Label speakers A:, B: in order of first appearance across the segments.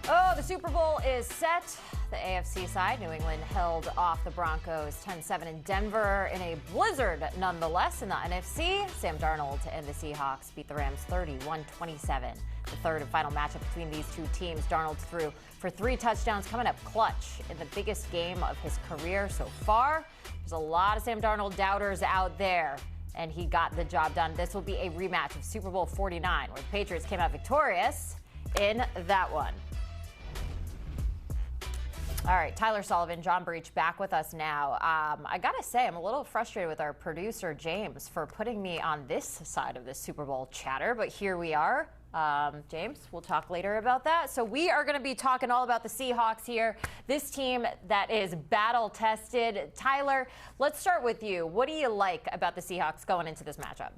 A: Oh, the Super Bowl is set. The AFC side, New England held off the Broncos 10-7 in Denver in a blizzard nonetheless. In the NFC, Sam Darnold and the Seahawks beat the Rams 31-27. The third and final matchup between these two teams. Darnold threw for 3 touchdowns, coming up clutch in the biggest game of his career so far. There's a lot of Sam Darnold doubters out there, and he got the job done. This will be a rematch of Super Bowl 49, where the Patriots came out victorious in that one. All right, Tyler Sullivan, John Breech back with us now. I got to say, I'm a little frustrated with our producer, James, for putting me on this side of the Super Bowl chatter, but here we are. James, we'll talk later about that. So we are going to be talking all about the Seahawks here, this team that is battle-tested. Tyler, let's start with you. What do you like about the Seahawks going into this matchup?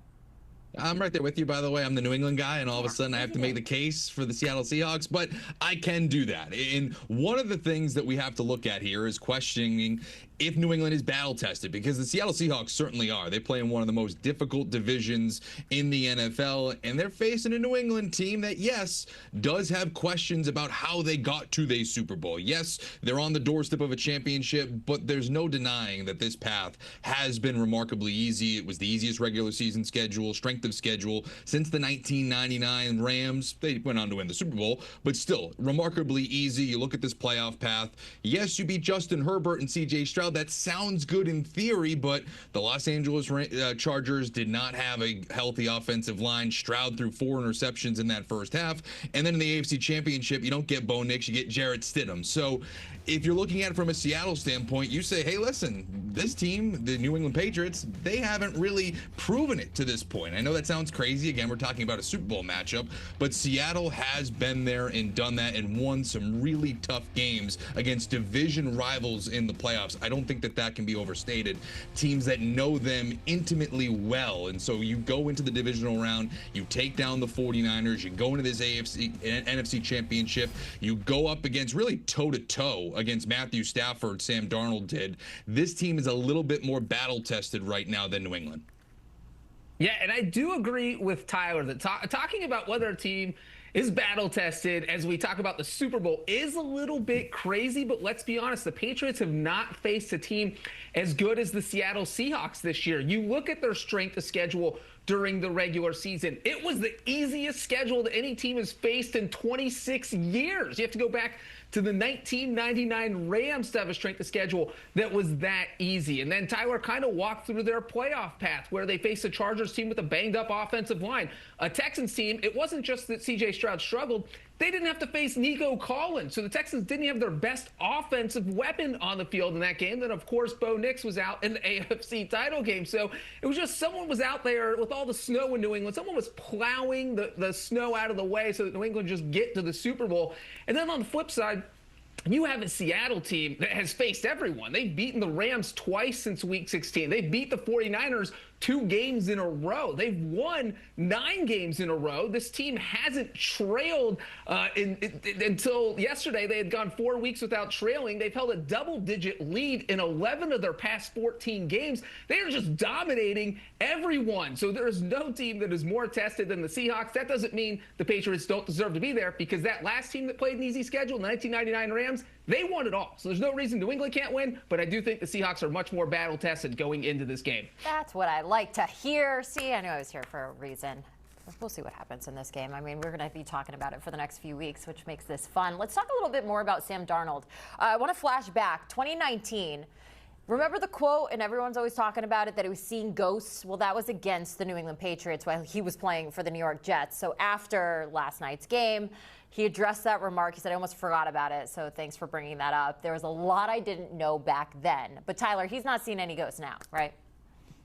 B: I'm right there with you, by the way. I'm the New England guy, and all of a sudden I have to make the case for the Seattle Seahawks, but I can do that. And one of the things that we have to look at here is questioning if New England is battle-tested, because the Seattle Seahawks certainly are. They play in one of the most difficult divisions in the NFL, and they're facing a New England team that, yes, does have questions about how they got to the Super Bowl. Yes, they're on the doorstep of a championship, but there's no denying that this path has been remarkably easy. It was the easiest regular season schedule, strength of schedule since the 1999 Rams. They went on to win the Super Bowl, but still remarkably easy. You look at this playoff path. Yes, you beat Justin Herbert and C.J. Stroud. That sounds good in theory, but the Los Angeles Chargers did not have a healthy offensive line. Stroud threw 4 interceptions in that first half. And then in the AFC Championship, you don't get Bo Nix, you get Jarrett Stidham. So if you're looking at it from a Seattle standpoint, you say, hey, listen, this team, the New England Patriots, they haven't really proven it to this point. I know that sounds crazy. Again, we're talking about a Super Bowl matchup, but Seattle has been there and done that and won some really tough games against division rivals in the playoffs. I don't think that can be overstated. Teams that know them intimately well. And so you go into the divisional round, you take down the 49ers, you go into this NFC Championship, you go up against really toe-to-toe against Matthew Stafford, Sam Darnold did. This team is a little bit more battle-tested right now than New England.
C: Yeah, and I do agree with Tyler that talking about whether a team is battle-tested as we talk about the Super Bowl is a little bit crazy, but let's be honest, the Patriots have not faced a team as good as the Seattle Seahawks this year. You look at their strength of schedule during the regular season. It was the easiest schedule that any team has faced in 26 years. You have to go back to the 1999 Rams to have a strength of schedule that was that easy. And then Tyler kind of walked through their playoff path where they faced a Chargers team with a banged-up offensive line. A Texans team, it wasn't just that C.J. Stroud struggled. They didn't have to face Nico Collins. So the Texans didn't have their best offensive weapon on the field in that game. Then, of course, Bo Nix was out in the AFC title game. So it was just someone was out there with all the snow in New England. Someone was plowing the snow out of the way so that New England just get to the Super Bowl. And then on the flip side, you have a Seattle team that has faced everyone. They've beaten the Rams twice since Week 16. They beat the 49ers 2 games in a row. They've won 9 games in a row. This team hasn't trailed until yesterday. They had gone 4 weeks without trailing. They've held a double-digit lead in 11 of their past 14 games. They are just dominating everyone. So there is no team that is more tested than the Seahawks. That doesn't mean the Patriots don't deserve to be there, because that last team that played an easy schedule, the 1999 Rams, they won it all. So there's no reason New England can't win, but I do think the Seahawks are much more battle-tested going into this game.
A: That's what I like to hear. See, I knew I was here for a reason. We'll see what happens in this game. I mean, we're going to be talking about it for the next few weeks, which makes this fun. Let's talk a little bit more about Sam Darnold. I want to flash back. 2019. Remember the quote, and everyone's always talking about it, that he was seeing ghosts? Well, that was against the New England Patriots while he was playing for the New York Jets. So after last night's game, he addressed that remark. He said, I almost forgot about it, so thanks for bringing that up. There was a lot I didn't know back then. But Tyler, he's not seeing any ghosts now, right?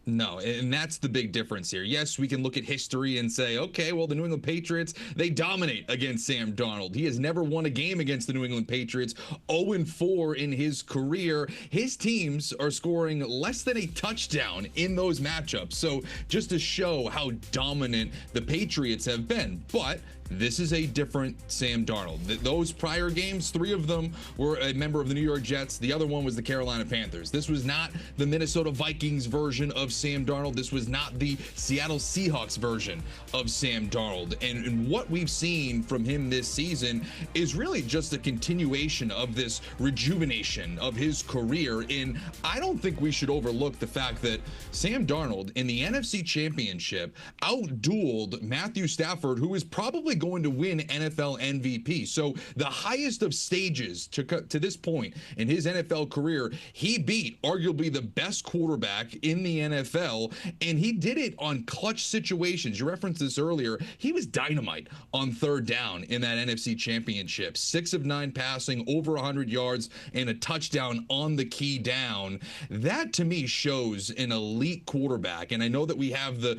B: No, and that's the big difference here. Yes, we can look at history and say, okay, well, the New England Patriots, they dominate against Sam Darnold. He has never won a game against the New England Patriots, 0-4 in his career. His teams are scoring less than a touchdown in those matchups. So just to show how dominant the Patriots have been. But this is a different Sam Darnold. Those prior games, 3 of them were a member of the New York Jets. The other one was the Carolina Panthers. This was not the Minnesota Vikings version of Sam Darnold. This was not the Seattle Seahawks version of Sam Darnold. And what we've seen from him this season is really just a continuation of this rejuvenation of his career. And I don't think we should overlook the fact that Sam Darnold in the NFC Championship outdueled Matthew Stafford, who is probably going to win NFL MVP. So the highest of stages to this point in his NFL career, he beat arguably the best quarterback in the NFL, and he did it on clutch situations. You referenced this earlier. He was dynamite on 3rd down in that NFC Championship. 6 of 9 passing, over 100 yards, and a touchdown on the key down. That to me shows an elite quarterback. And I know that we have the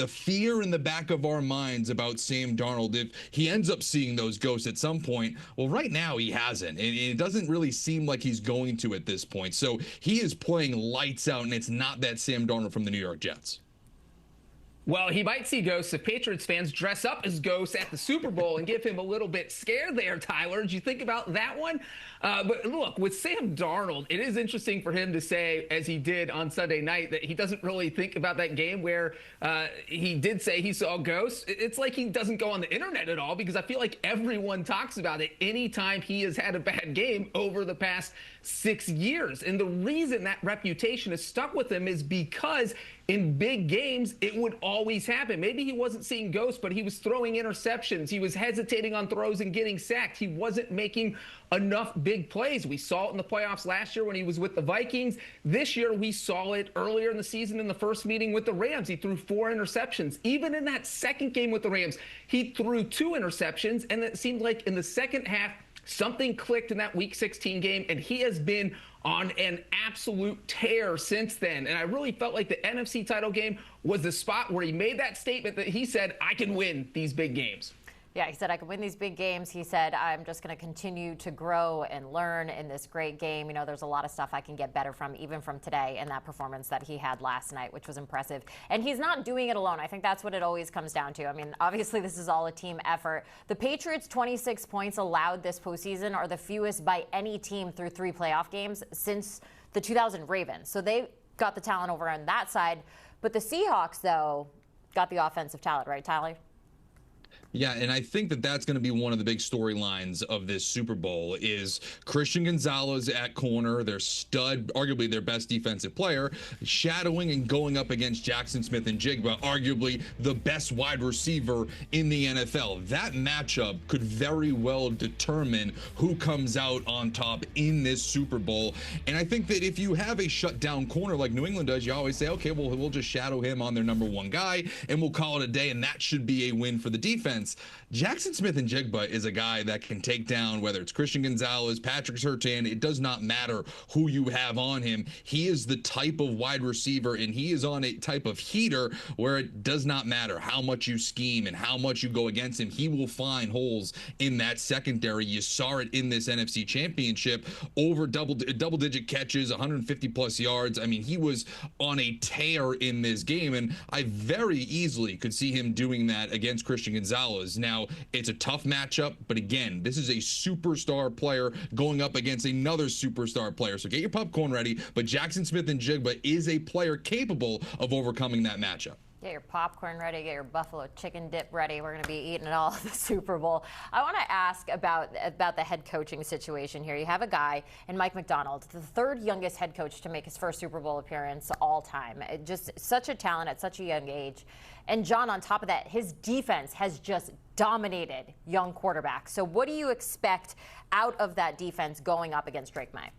B: fear in the back of our minds about Sam Darnold if he ends up seeing those ghosts at some point. Well, right now he hasn't, and it doesn't really seem like he's going to at this point. So he is playing lights out, and it's not that Sam Darnold from the New York Jets.
C: Well, he might see ghosts if Patriots fans dress up as ghosts at the Super Bowl and give him a little bit scared there, Tyler. Did you think about that one? But look, with Sam Darnold, it is interesting for him to say, as he did on Sunday night, that he doesn't really think about that game where he did say he saw ghosts. It's like he doesn't go on the internet at all, because I feel like everyone talks about it anytime he has had a bad game over the past 6 years. And the reason that reputation has stuck with him is because in big games, it would always happen. Maybe he wasn't seeing ghosts, but he was throwing interceptions. He was hesitating on throws and getting sacked. He wasn't making enough big plays. We saw it in the playoffs last year when he was with the Vikings. This year, we saw it earlier in the season in the first meeting with the Rams. He threw 4 interceptions. Even in that second game with the Rams, he threw 2 interceptions, and it seemed like in the second half, something clicked in that Week 16 game, and he has been on an absolute tear since then. And I really felt like the NFC title game was the spot where he made that statement that he said, I can win these big games.
A: Yeah, he said, I can win these big games. He said, I'm just going to continue to grow and learn in this great game. You know, there's a lot of stuff I can get better from, even from today, and that performance that he had last night, which was impressive. And he's not doing it alone. I think that's what it always comes down to. I mean, obviously, this is all a team effort. The Patriots' 26 points allowed this postseason are the fewest by any team through 3 playoff games since the 2000 Ravens. So they got the talent over on that side. But the Seahawks, though, got the offensive talent, right, Tyler?
B: Yeah, and I think that that's going to be one of the big storylines of this Super Bowl is Christian Gonzalez at corner, their stud, arguably their best defensive player, shadowing and going up against Jackson Smith-Njigba, arguably the best wide receiver in the NFL. That matchup could very well determine who comes out on top in this Super Bowl. And I think that if you have a shutdown corner like New England does, you always say, okay, well, we'll just shadow him on their number 1 guy, and we'll call it a day, and that should be a win for the defense. Jackson Smith-Njigba is a guy that can take down, whether it's Christian Gonzalez, Patrick Surtain, it does not matter who you have on him. He is the type of wide receiver, and he is on a type of heater where it does not matter how much you scheme and how much you go against him. He will find holes in that secondary. You saw it in this NFC Championship, over double-digit catches, 150-plus yards. I mean, he was on a tear in this game, and I very easily could see him doing that against Christian Gonzalez. Now, it's a tough matchup, but again, this is a superstar player going up against another superstar player. So get your popcorn ready, but Jackson Smith-Njigba is a player capable of overcoming that matchup.
A: Get your popcorn ready, get your buffalo chicken dip ready. We're going to be eating it all at the Super Bowl. I want to ask about the head coaching situation here. You have a guy in Mike McDonald, the 3rd youngest head coach to make his first Super Bowl appearance all time. Just such a talent at such a young age. And John, on top of that, his defense has just dominated young quarterbacks. So what do you expect out of that defense going up against Drake May?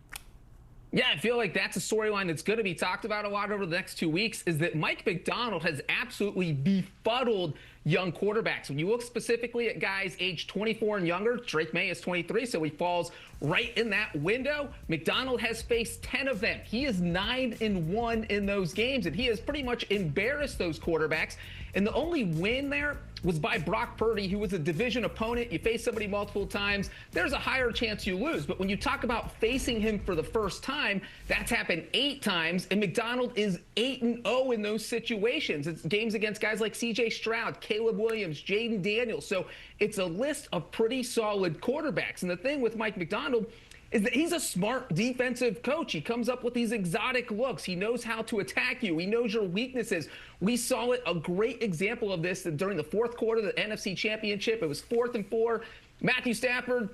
C: Yeah, I feel like that's a storyline that's going to be talked about a lot over the next 2 weeks, is that Mike McDonald has absolutely befuddled young quarterbacks. When you look specifically at guys age 24 and younger, Drake May is 23, so he falls right in that window. McDonald has faced 10 of them. He is 9-1 in those games, and he has pretty much embarrassed those quarterbacks. And the only win there was by Brock Purdy, who was a division opponent. You face somebody multiple times, there's a higher chance you lose. But when you talk about facing him for the first time, that's happened 8 times, and McDonald is 8-0 in those situations. It's games against guys like C.J. Stroud, Caleb Williams, Jaden Daniels. So it's a list of pretty solid quarterbacks. And the thing with Mike McDonald is that he's a smart defensive coach. He comes up with these exotic looks. He knows how to attack you. He knows your weaknesses. We saw a great example of this during the fourth quarter of the NFC Championship. It was 4th and 4. Matthew Stafford,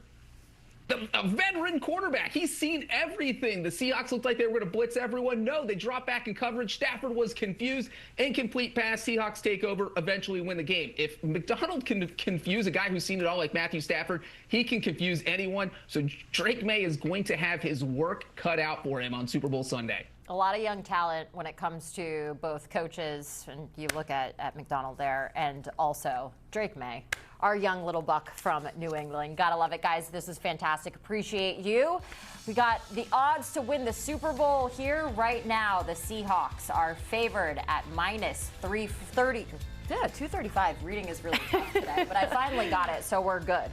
C: a veteran quarterback. He's seen everything. The Seahawks looked like they were going to blitz everyone. No, they dropped back in coverage. Stafford was confused. Incomplete pass. Seahawks take over, eventually win the game. If McDonald can confuse a guy who's seen it all like Matthew Stafford, he can confuse anyone. So Drake May is going to have his work cut out for him on Super Bowl Sunday.
A: A lot of young talent when it comes to both coaches, and you look at McDonald there, and also Drake May, our young little buck from New England. Gotta love it, guys. This is fantastic. Appreciate you. We got the odds to win the Super Bowl here right now. The Seahawks are favored at minus 330. Yeah, 235. Reading is really tough today, but I finally got it, so we're good.